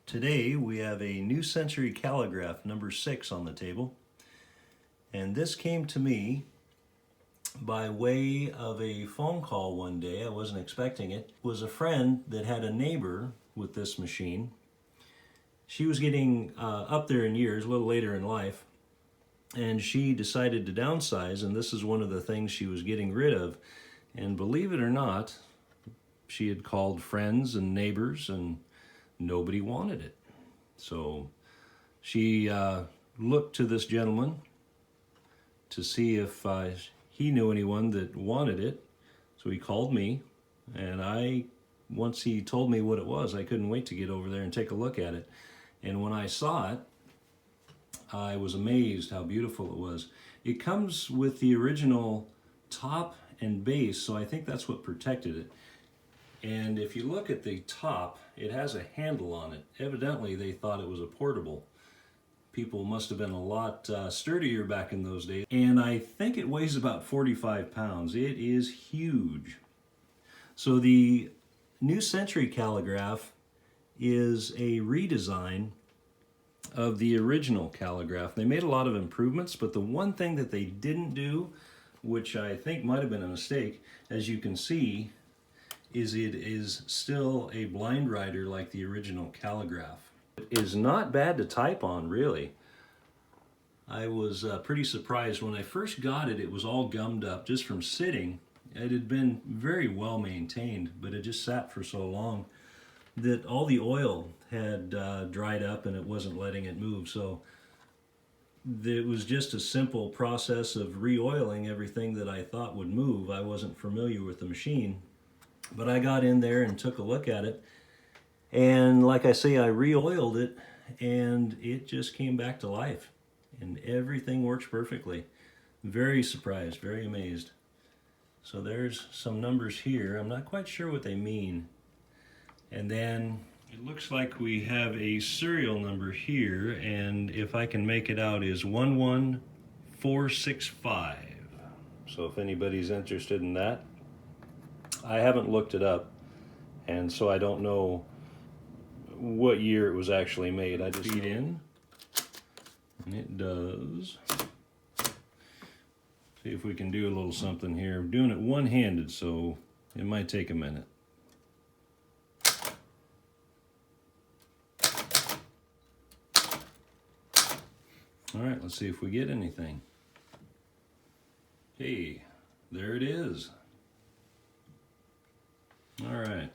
Today we have a new Century Caligraph number 6 on the table, and this came to me by way of a phone call one day. I wasn't expecting it. It was a friend that had a neighbor with this machine. She was getting up there in years, a little later in life, and she decided to downsize, and this is one of the things she was getting rid of. And believe it or not, she had called friends and neighbors and nobody wanted it. So she looked to this gentleman to see if he knew anyone that wanted it. So he called me, and once he told me what it was, I couldn't wait to get over there and take a look at it. And when I saw it, I was amazed how beautiful it was. It comes with the original top and base, so I think that's what protected it. And if you look at the top, it has a handle on it. Evidently, they thought it was a portable. People must have been a lot sturdier back in those days. And I think it weighs about 45 pounds. It is huge. So the new Century Caligraph is a redesign of the original Caligraph. They made a lot of improvements, but the one thing that they didn't do, which I think might have been a mistake, as you can see, is it is still a blind writer like the original Caligraph. It is not bad to type on, really. I was pretty surprised. When I first got it, it was all gummed up just from sitting. It had been very well maintained, but it just sat for so long that all the oil had dried up and it wasn't letting it move. So it was just a simple process of re-oiling everything that I thought would move. I wasn't familiar with the machine. But I got in there and took a look at it, and like I say, I re-oiled it, and it just came back to life, and everything works perfectly. Very surprised, very amazed. So there's some numbers here. I'm not quite sure what they mean. And then it looks like we have a serial number here, and if I can make it out, is 11465. So if anybody's interested in that. I haven't looked it up, and so I don't know what year it was actually made. I just feed in, and it does. See if we can do a little something here. I'm doing it one-handed, so it might take a minute. All right, let's see if we get anything. Hey, there it is. All right,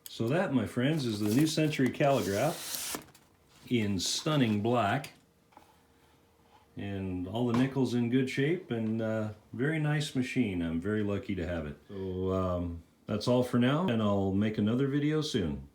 so that, my friends, is the new Century Caligraph in stunning black, and all the nickels in good shape, and very nice machine. I'm very lucky to have it. So that's all for now, and I'll make another video soon.